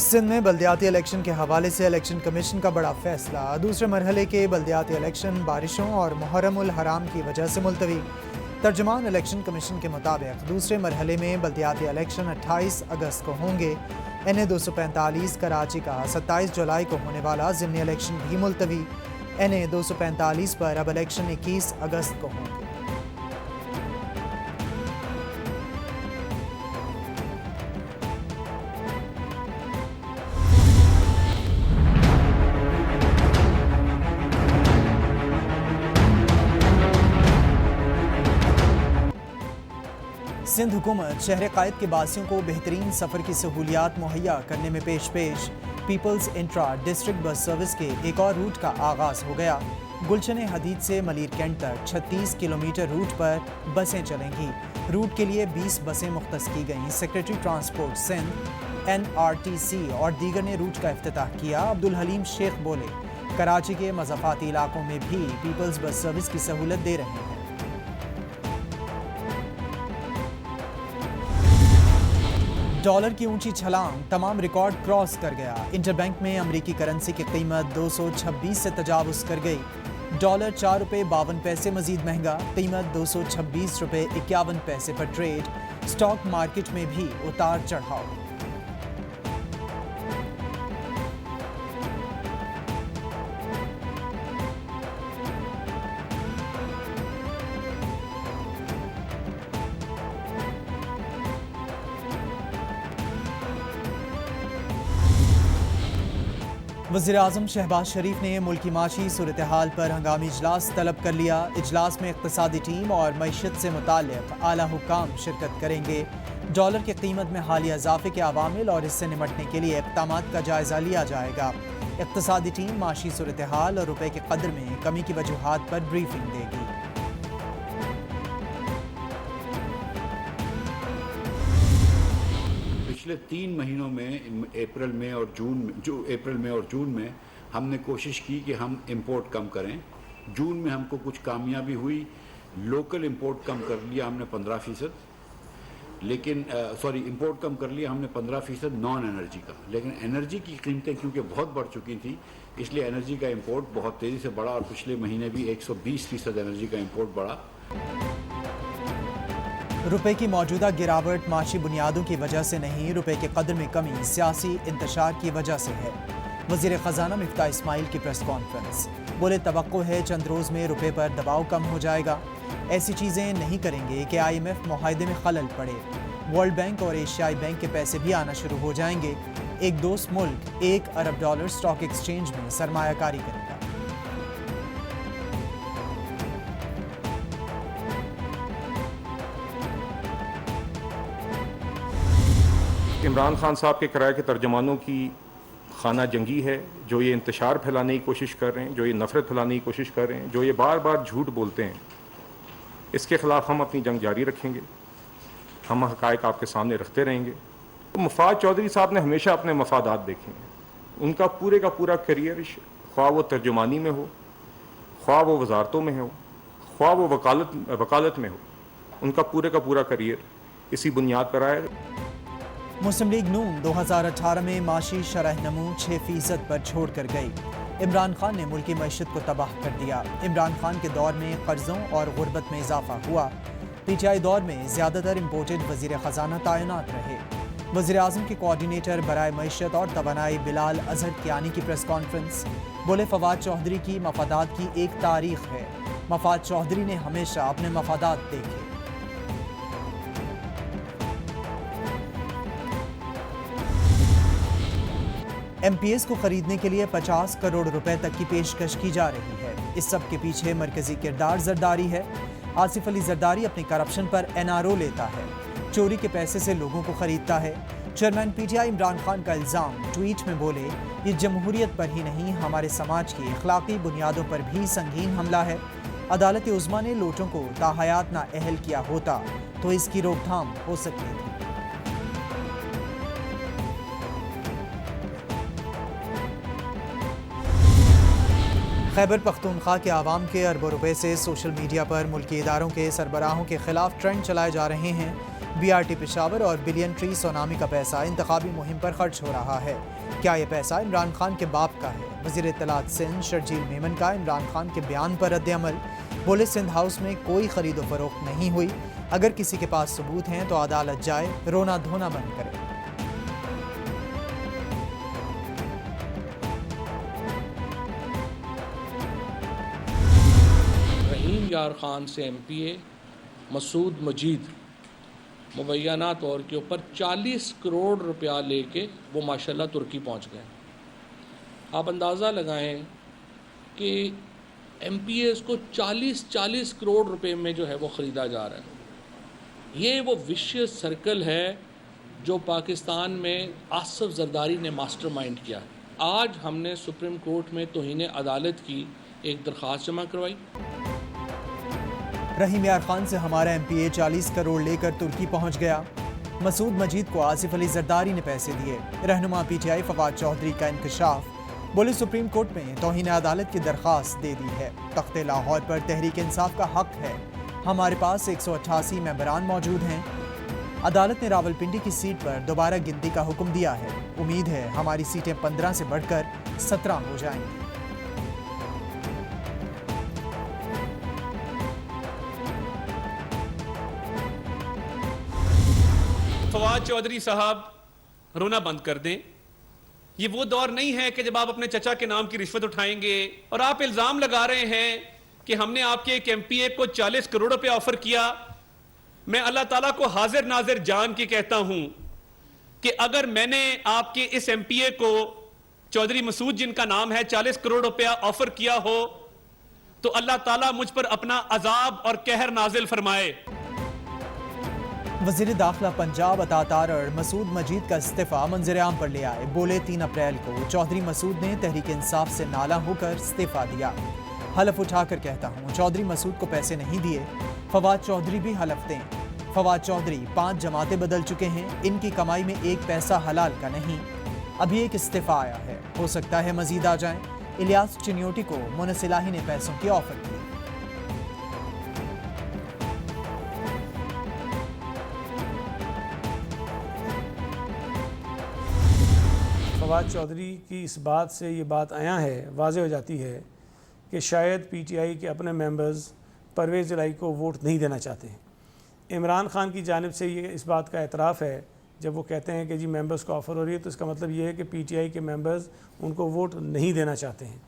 سندھ میں بلدیاتی الیکشن کے حوالے سے الیکشن کمیشن کا بڑا فیصلہ، دوسرے مرحلے کے بلدیاتی الیکشن بارشوں اور محرم الحرام کی وجہ سے ملتوی۔ ترجمان الیکشن کمیشن کے مطابق دوسرے مرحلے میں بلدیاتی الیکشن 28 اگست کو ہوں گے۔ NA 245 کراچی کا 27 جولائی کو ہونے والا ضمنی الیکشن بھی ملتوی۔ NA 245 پر اب الیکشن 21 اگست کو ہوں گے۔ سندھ حکومت شہر قائد کے باسیوں کو بہترین سفر کی سہولیات مہیا کرنے میں پیش peoples intra district bus service کے ایک اور روٹ کا آغاز ہو گیا۔ گلشن حدید سے ملیر کینٹ تک 36 کلومیٹر روٹ پر بسیں چلیں گی۔ روٹ کے لیے 20 بسیں مختص کی گئیں۔ سیکریٹری ٹرانسپورٹ سندھ NRTC اور دیگر نے روٹ کا افتتاح کیا۔ عبدالحلیم شیخ بولے، کراچی کے مضافاتی علاقوں میں بھی پیپلز بس سروس کی سہولت دے رہے ہیں۔ ڈالر کی اونچی چھلانگ، تمام ریکارڈ کراس کر گیا۔ انٹر بینک میں امریکی کرنسی کی قیمت 226 سے تجاوز کر گئی۔ ڈالر 4 روپے 52 پیسے مزید مہنگا، قیمت 226 روپے 51 پیسے پر ٹریڈ۔ سٹاک مارکیٹ میں بھی اتار چڑھاؤ۔ وزیراعظم شہباز شریف نے ملکی معاشی صورتحال پر ہنگامی اجلاس طلب کر لیا۔ اجلاس میں اقتصادی ٹیم اور معیشت سے متعلق اعلیٰ حکام شرکت کریں گے۔ ڈالر کی قیمت میں حالیہ اضافے کے عوامل اور اس سے نمٹنے کے لیے اقدامات کا جائزہ لیا جائے گا۔ اقتصادی ٹیم معاشی صورتحال اور روپے کے قدر میں کمی کی وجوہات پر بریفنگ دے گی۔ پچھلے 3 مہینوں میں اپریل میں اور جون میں ہم نے کوشش کی کہ ہم امپورٹ کم کریں۔ جون میں ہم کو کچھ کامیابی ہوئی، لوکل امپورٹ کم کر لیا ہم نے 15%، لیکن امپورٹ کم کر لیا ہم نے 15% نان انرجی کا، لیکن انرجی کی قیمتیں کیونکہ بہت بڑھ چکی تھیں اس لیے انرجی کا امپورٹ بہت تیزی سے بڑھا، اور پچھلے مہینے بھی 120% انرجی کا امپورٹ بڑھا۔ روپے کی موجودہ گراوٹ معاشی بنیادوں کی وجہ سے نہیں، روپے کے قدر میں کمی سیاسی انتشار کی وجہ سے ہے۔ وزیر خزانہ مفتاح اسماعیل کی پریس کانفرنس، بولے توقع ہے چند روز میں روپے پر دباؤ کم ہو جائے گا۔ ایسی چیزیں نہیں کریں گے کہ IMF معاہدے میں خلل پڑے۔ ورلڈ بینک اور ایشیائی بینک کے پیسے بھی آنا شروع ہو جائیں گے۔ ایک دوست ملک $1 ارب اسٹاک ایکسچینج میں سرمایہ کاری کرے گا۔ عمران خان صاحب کے کرائے کے ترجمانوں کی خانہ جنگی ہے، جو یہ انتشار پھیلانے کی کوشش کر رہے ہیں، جو یہ نفرت پھیلانے کی کوشش کر رہے ہیں، جو یہ بار بار جھوٹ بولتے ہیں، اس کے خلاف ہم اپنی جنگ جاری رکھیں گے۔ ہم حقائق آپ کے سامنے رکھتے رہیں گے۔ مفاد چودھری صاحب نے ہمیشہ اپنے مفادات دیکھے ہیں۔ ان کا پورا کیریئر، خواہ وہ ترجمانی میں ہو، خواہ وہ وزارتوں میں ہو، خواہ وہ وکالت میں ہو، ان کا پورا کیریئر اسی بنیاد پر آئے۔ مسلم لیگ نون 2018 میں معاشی شرح نمو 6% پر چھوڑ کر گئی۔ عمران خان نے ملکی معیشت کو تباہ کر دیا۔ عمران خان کے دور میں قرضوں اور غربت میں اضافہ ہوا۔ PTI دور میں زیادہ تر امپورٹڈ وزیر خزانہ تعینات رہے۔ وزیر اعظم کے کوارڈینیٹر برائے معیشت اور توانائی بلال اظہر کیانی کی پریس کانفرنس، بولے فواد چوہدری کی مفادات کی ایک تاریخ ہے۔ مفاد چوہدری نے ہمیشہ اپنے مفادات دیکھے۔ MPS کو خریدنے کے لیے 50 کروڑ روپے تک کی پیشکش کی جا رہی ہے۔ اس سب کے پیچھے مرکزی کردار زرداری ہے۔ آصف علی زرداری اپنی کرپشن پر NRO لیتا ہے، چوری کے پیسے سے لوگوں کو خریدتا ہے۔ چیئرمین PTI عمران خان کا الزام، ٹویٹ میں بولے، یہ جمہوریت پر ہی نہیں ہمارے سماج کی اخلاقی بنیادوں پر بھی سنگین حملہ ہے۔ عدالت عظمیٰ نے لوٹوں کو تاحیات نااہل کیا ہوتا تو اس کی روک تھام ہو سکتی تھی۔ خیبر پختونخوا کے عوام کے اربوں روپے سے سوشل میڈیا پر ملکی اداروں کے سربراہوں کے خلاف ٹرینڈ چلائے جا رہے ہیں۔ BRT پشاور اور بلین ٹری سونامی کا پیسہ انتخابی مہم پر خرچ ہو رہا ہے۔ کیا یہ پیسہ عمران خان کے باپ کا ہے؟ وزیر اطلاعات سندھ شرجیل میمن کا عمران خان کے بیان پر رد عمل، بولے سندھ ہاؤس میں کوئی خرید و فروخت نہیں ہوئی، اگر کسی کے پاس ثبوت ہیں تو عدالت جائے، رونا دھونا بند کرے۔ رحیم یار خان سے MPA مسعود مجید مبینہ طور کے اوپر 40 کروڑ روپیہ لے کے وہ ماشاءاللہ ترکی پہنچ گئے۔ آپ اندازہ لگائیں کہ MPAs کو 40 کروڑ روپے میں جو ہے وہ خریدا جا رہا ہے۔ یہ وہ وشیس سرکل ہے جو پاکستان میں آصف زرداری نے ماسٹر مائنڈ کیا ہے۔ آج ہم نے سپریم کورٹ میں توہین عدالت کی ایک درخواست جمع کروائی۔ رحیم یار خان سے ہمارا MPA 40 کروڑ لے کر ترکی پہنچ گیا۔ مسعود مجید کو آصف علی زرداری نے پیسے دیے۔ رہنما PTI فواد چودھری کا انکشاف، بولے سپریم کورٹ میں توہین عدالت کی درخواست دے دی ہے، تخت لاہور پر تحریک انصاف کا حق ہے، ہمارے پاس 188 ممبران موجود ہیں۔ عدالت نے راولپنڈی کی سیٹ پر دوبارہ گنتی کا حکم دیا ہے، امید ہے ہماری سیٹیں 15 سے بڑھ کر 17 ہو جائیں گی۔ فواد چودھری صاحب رونا بند کر دیں۔ یہ وہ دور نہیں ہے کہ جب آپ اپنے چچا کے نام کی رشوت اٹھائیں گے، اور آپ الزام لگا رہے ہیں کہ ہم نے آپ کے ایک MPA کو 40 کروڑ روپے آفر کیا۔ میں اللہ تعالیٰ کو حاضر ناظر جان کے کہتا ہوں کہ اگر میں نے آپ کے اس MPA کو چودھری مسعود جن کا نام ہے 40 کروڑ روپیہ آفر کیا ہو تو اللہ تعالیٰ مجھ پر اپنا عذاب اور قہر نازل فرمائے۔ وزیر داخلہ پنجاب عطا تارڑ مسعود مجید کا استعفیٰ منظر عام پر لے آئے، بولے 3 اپریل کو چودھری مسعود نے تحریک انصاف سے نالاں ہو کر استعفیٰ دیا۔ حلف اٹھا کر کہتا ہوں چودھری مسعود کو پیسے نہیں دیے، فواد چودھری بھی حلف دیں۔ فواد چودھری 5 جماعتیں بدل چکے ہیں، ان کی کمائی میں ایک پیسہ حلال کا نہیں۔ ابھی ایک استعفیٰ آیا ہے، ہو سکتا ہے مزید آ جائیں۔ الیاس چنیوٹی کو مونس الہی نے پیسوں کی آفر کی۔ فواد چودھری کی اس بات سے یہ بات آیا ہے، واضح ہو جاتی ہے کہ شاید PTI کے اپنے ممبرز پرویز الہی کو ووٹ نہیں دینا چاہتے ہیں۔ عمران خان کی جانب سے یہ اس بات کا اعتراف ہے جب وہ کہتے ہیں کہ جی ممبرز کو آفر ہو رہی ہے، تو اس کا مطلب یہ ہے کہ PTI کے ممبرز ان کو ووٹ نہیں دینا چاہتے ہیں۔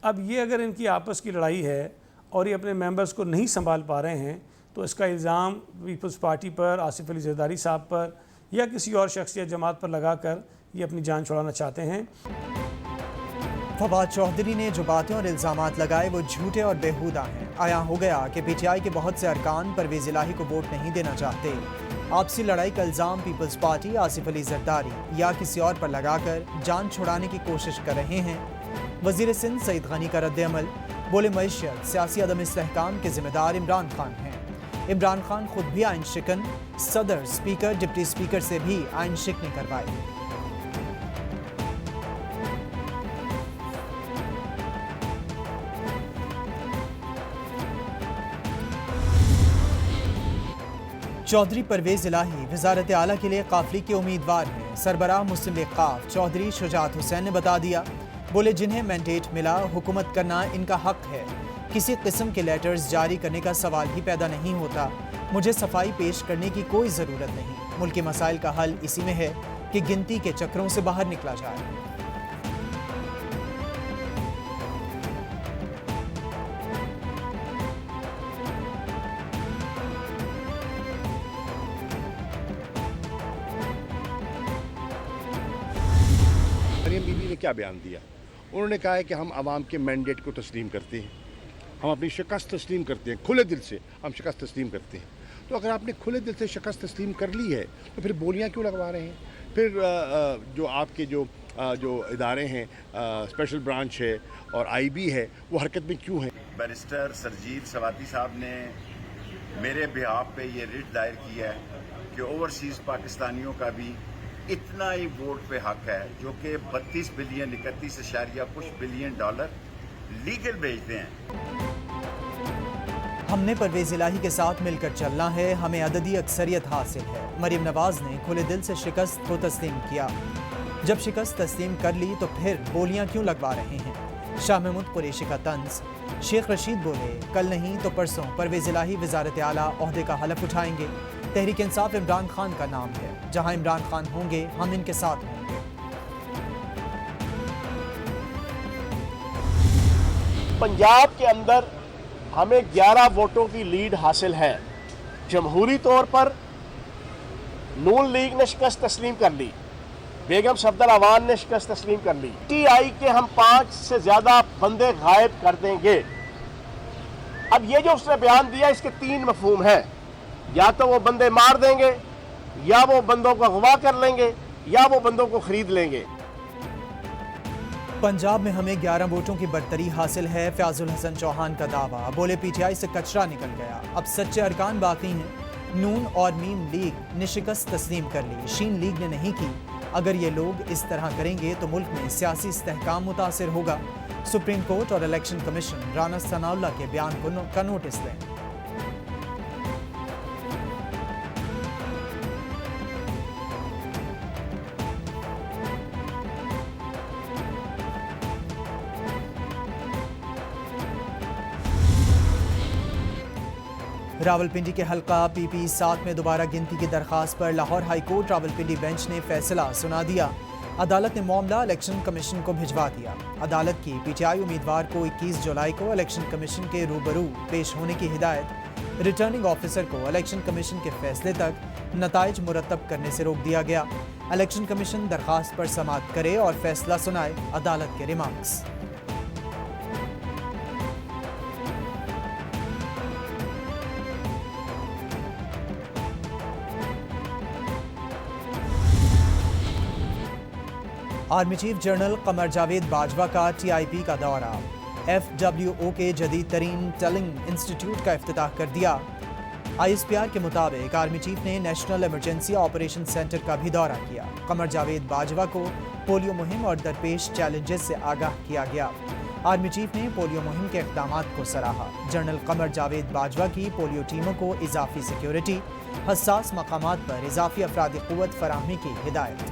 اب یہ اگر ان کی آپس کی لڑائی ہے اور یہ اپنے ممبرز کو نہیں سنبھال پا رہے ہیں تو اس کا الزام پیپلز پارٹی پر، آصف علی زرداری صاحب پر یا کسی اور شخص یا جماعت پر لگا کر یہ اپنی جان چھڑانا چاہتے ہیں۔ فواد چودھری نے جو باتیں اور الزامات لگائے وہ جھوٹے اور بیہودہ ہیں۔ آیا ہو گیا کہ PTI کے بہت سے ارکان پرویز الہی کو ووٹ نہیں دینا چاہتے۔ آپسی لڑائی کا الزام پیپلز پارٹی، آصف علی زرداری یا کسی اور پر لگا کر جان چھڑانے کی کوشش کر رہے ہیں۔ وزیر سندھ سعید غنی کا رد عمل، بولے معیشت سیاسی عدم استحکام کے ذمہ دار عمران خان ہیں۔ عمران خان خود بھی آئین شکن، صدر، اسپیکر، ڈپٹی اسپیکر سے بھی آئین شکنی کروائی۔ چودھری پرویز الہی وزارت اعلیٰ کے لیے قافلے کے امیدوار ہیں، سربراہ مسلم لیگ قاف چودھری شجاعت حسین نے بتا دیا۔ بولے جنہیں مینڈیٹ ملا حکومت کرنا ان کا حق ہے، کسی قسم کے لیٹرز جاری کرنے کا سوال ہی پیدا نہیں ہوتا، مجھے صفائی پیش کرنے کی کوئی ضرورت نہیں، ملکی مسائل کا حل اسی میں ہے کہ گنتی کے چکروں سے باہر نکلا جائے۔ مریم بی بی نے کیا بیان دیا؟ انہوں نے کہا ہے کہ ہم عوام کے مینڈیٹ کو تسلیم کرتے ہیں، ہم اپنی شکست تسلیم کرتے ہیں، کھلے دل سے ہم شکست تسلیم کرتے ہیں۔ تو اگر آپ نے کھلے دل سے شکست تسلیم کر لی ہے تو پھر بولیاں کیوں لگوا رہے ہیں؟ پھر جو آپ کے جو ادارے ہیں، اسپیشل برانچ ہے اور IB ہے، وہ حرکت میں کیوں ہیں؟ بیرسٹر سرجیل سواتی صاحب نے میرے بہاف پہ یہ ریٹ دائر کیا ہے کہ اوورسیز پاکستانیوں کا بھی اتنا ہی ووٹ پہ حق ہے جو کہ 32 بلین 31 اشاریہ کچھ بلین ڈالر لیگل بھیجتے ہیں۔ ہم نے پرویز الہی کے ساتھ مل کر چلنا ہے، ہمیں عددی اکثریت حاصل ہے۔ مریم نواز نے کھلے دل سے شکست کو تسلیم کیا۔ جب شکست تسلیم کر لی تو پھر بولیاں کیوں لگوا رہے ہیں؟ شاہ محمود قریشی کا طنز۔ شیخ رشید بولے کل نہیں تو پرسوں پرویز الہی وزارت اعلیٰ عہدے کا حلف اٹھائیں گے۔ تحریک انصاف عمران خان کا نام ہے، جہاں عمران خان ہوں گے ہم ان کے ساتھ ہوں گے۔ پنجاب کے اندر ہمیں 11 ووٹوں کی لیڈ حاصل ہے۔ جمہوری طور پر نون لیگ نے شکست تسلیم کر لی، بیگم صفدر اعوان نے شکست تسلیم کر لی۔ ٹی آئی کے ہم 5 سے زیادہ بندے غائب کر دیں گے۔ اب یہ جو اس نے بیان دیا اس کے 3 مفہوم ہیں، یا تو وہ بندے مار دیں گے، یا وہ بندوں کو اغوا کر لیں گے، یا وہ بندوں کو خرید لیں گے۔ پنجاب میں ہمیں 11 ووٹوں کی برتری حاصل ہے، فیاض الحسن چوہان کا دعویٰ۔ بولے پی ٹی آئی سے کچرا نکل گیا، اب سچے ارکان باقی ہیں۔ نون اور میم لیگ نے شکست تسلیم کر لی، شین لیگ نے نہیں کی۔ اگر یہ لوگ اس طرح کریں گے تو ملک میں سیاسی استحکام متاثر ہوگا۔ سپریم کورٹ اور الیکشن کمیشن رانا ثناء اللہ کے بیان کا نوٹس لیں۔ راولپنڈی کے حلقہ پی پی 7 میں دوبارہ گنتی کی درخواست پر Lahore high court Rawalpindi bench نے فیصلہ سنا دیا۔ عدالت نے معاملہ الیکشن کمیشن کو بھجوا دیا۔ عدالت کی پی ٹی آئی امیدوار کو 21 جولائی کو الیکشن کمیشن کے روبرو پیش ہونے کی ہدایت۔ ریٹرننگ آفیسر کو الیکشن کمیشن کے فیصلے تک نتائج مرتب کرنے سے روک دیا گیا۔ الیکشن کمیشن درخواست پر سماعت کرے اور فیصلہ سنائے، عدالت کے remarks. Army chief general Qamar Javed Bajwa کا ٹی آئی پی کا دورہ۔ ایف ڈبلیو او کے جدید ترین ٹیلنگ انسٹیٹیوٹ کا افتتاح کر دیا۔ آئی ایس پی آر کے مطابق آرمی چیف نے نیشنل ایمرجنسی آپریشن سینٹر کا بھی دورہ کیا۔ قمر جاوید باجوہ کو پولیو مہم اور درپیش چیلنجز سے آگاہ کیا گیا۔ آرمی چیف نے پولیو مہم کے اقدامات کو سراہا۔ جنرل قمر جاوید باجوہ کی پولیو ٹیموں کو اضافی سیکیورٹی، حساس مقامات پر اضافی افرادی قوت فراہمی کی ہدایت۔